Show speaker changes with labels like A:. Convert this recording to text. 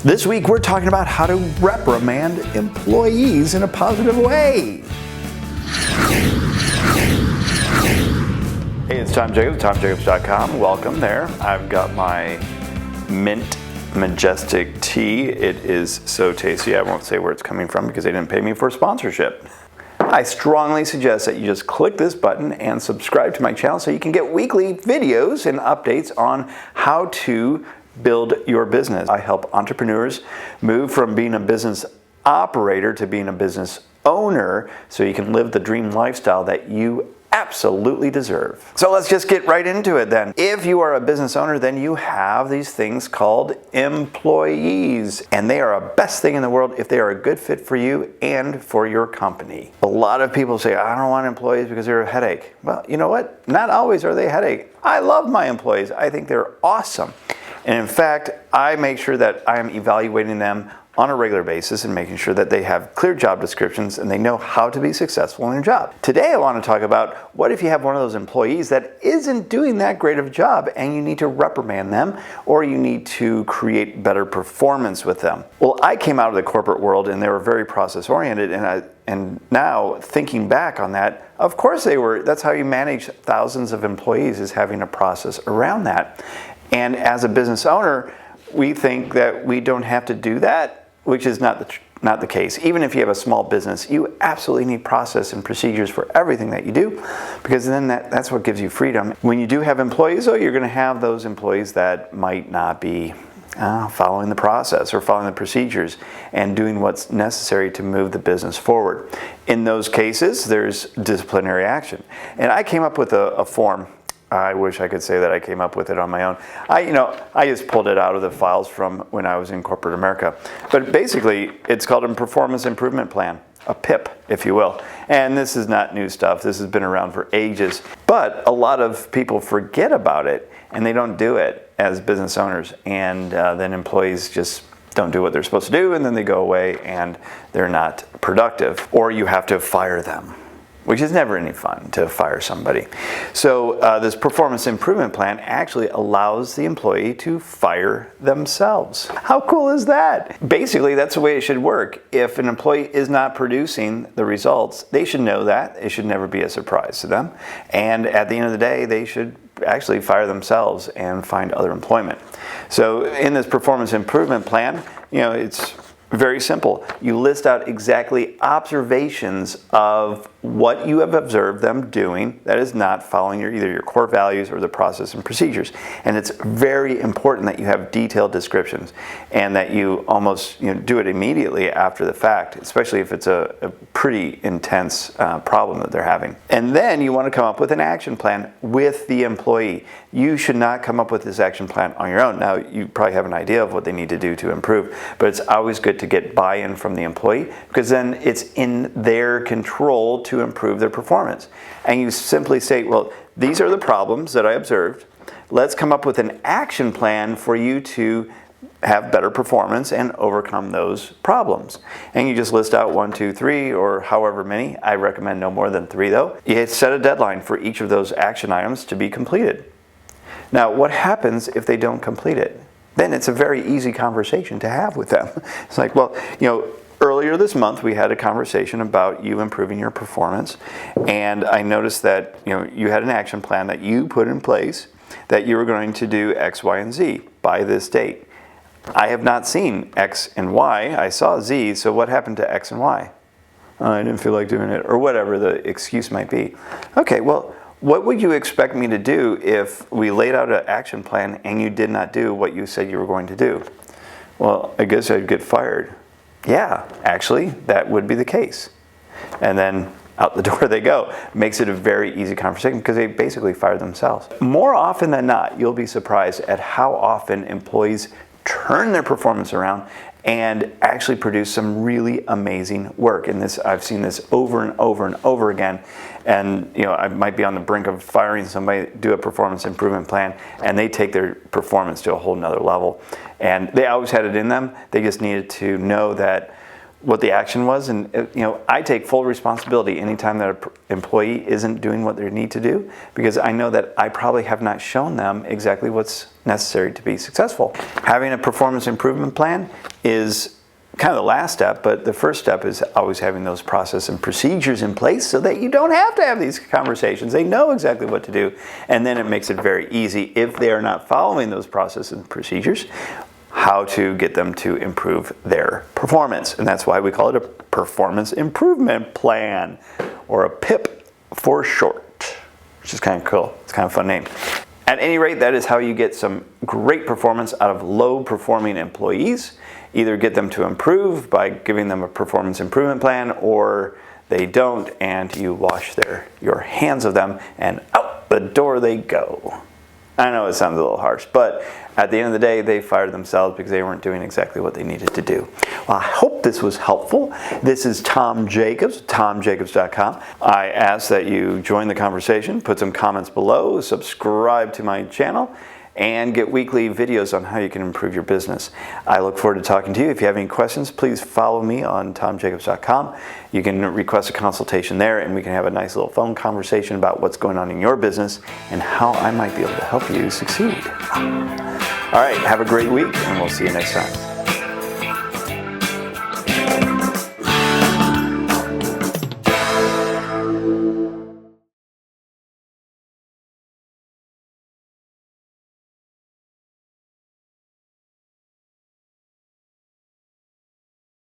A: This week we're talking about how to reprimand employees in a positive way. Hey, it's Tom Jackobs, TomJacobs.com. Welcome there. I've got my mint majestic tea. It is so tasty. I won't say where it's coming from because they didn't pay me for sponsorship. I strongly suggest that you just click this button and subscribe to my channel so you can get weekly videos and updates on how to build your business. I help entrepreneurs move from being a business operator to being a business owner so you can live the dream lifestyle that you absolutely deserve. So let's just get right into it then. If you are a business owner, then you have these things called employees, and they are a best thing in the world if they are a good fit for you and for your company. A lot of people say, I don't want employees because they're a headache. Well, you know what? Not always are they a headache. I love my employees. I think they're awesome. And in fact, I make sure that I am evaluating them on a regular basis and making sure that they have clear job descriptions and they know how to be successful in their job. Today I want to talk about what if you have one of those employees that isn't doing that great of a job and you need to reprimand them or you need to create better performance with them. Well, I came out of the corporate world and they were very process oriented, and now thinking back on that, of course they were. That's how you manage thousands of employees, is having a process around that. And as a business owner, we think that we don't have to do that, which is not the case. Even if you have a small business, you absolutely need process and procedures for everything that you do, because then that's what gives you freedom. When you do have employees, though, you're going to have those employees that might not be following the process or following the procedures and doing what's necessary to move the business forward. In those cases, there's disciplinary action. And I came up with a form. I wish I could say that I came up with it on my own. I just pulled it out of the files from when I was in corporate America. But basically, it's called a Performance Improvement Plan, a PIP, if you will. And this is not new stuff. This has been around for ages. But a lot of people forget about it, and they don't do it as business owners. And then employees just don't do what they're supposed to do, and then they go away, and they're not productive. Or you have to fire them, which is never any fun to fire somebody. So this performance improvement plan actually allows the employee to fire themselves. How cool is that? Basically, that's the way it should work. If an employee is not producing the results, they should know that. It should never be a surprise to them. And at the end of the day, they should actually fire themselves and find other employment. So in this performance improvement plan, it's very simple. You list out exactly observations of what you have observed them doing that is not following either your core values or the process and procedures. And it's very important that you have detailed descriptions and that you almost do it immediately after the fact, especially if it's a pretty intense problem that they're having. And then you want to come up with an action plan with the employee. You should not come up with this action plan on your own. Now, you probably have an idea of what they need to do to improve, but it's always good to get buy-in from the employee, because then it's in their control to improve their performance. And you simply say, well, these are the problems that I observed. Let's come up with an action plan for you to have better performance and overcome those problems. And you just list out 1, 2, 3, or however many. I recommend no more than 3, though. You set a deadline for each of those action items to be completed. Now, what happens if they don't complete it? Then it's a very easy conversation to have with them. It's like, well, earlier this month we had a conversation about you improving your performance, and I noticed that you had an action plan that you put in place that you were going to do X, Y, and Z by this date. I have not seen X and Y. I saw Z, so what happened to X and Y? Oh, I didn't feel like doing it, or whatever the excuse might be. Okay, well, what would you expect me to do if we laid out an action plan and you did not do what you said you were going to do? Well, I guess I'd get fired. Yeah, actually, that would be the case. And then out the door they go. Makes it a very easy conversation because they basically fired themselves. More often than not, you'll be surprised at how often employees turn their performance around and actually produce some really amazing work. And I've seen this over and over and over again. And I might be on the brink of firing somebody, do a performance improvement plan, and they take their performance to a whole nother level. And they always had it in them. They just needed to know that what the action was, and I take full responsibility anytime that an employee isn't doing what they need to do, because I know that I probably have not shown them exactly what's necessary to be successful. Having a performance improvement plan is kind of the last step, but the first step is always having those process and procedures in place so that you don't have to have these conversations. They know exactly what to do, and then it makes it very easy, if they are not following those processes and procedures, how to get them to improve their performance. And that's why we call it a performance improvement plan, or a PIP for short, which is kind of cool. It's kind of a fun name. At any rate, that is how you get some great performance out of low-performing employees. Either get them to improve by giving them a performance improvement plan, or they don't and you wash your hands of them and out the door they go. I know it sounds a little harsh, but at the end of the day, they fired themselves because they weren't doing exactly what they needed to do. Well, I hope this was helpful. This is Tom Jackobs, TomJacobs.com. I ask that you join the conversation, put some comments below, subscribe to my channel, and get weekly videos on how you can improve your business. I look forward to talking to you. If you have any questions, please follow me on TomJacobs.com. You can request a consultation there, and we can have a nice little phone conversation about what's going on in your business and how I might be able to help you succeed. All right, have a great week, and we'll see you next time.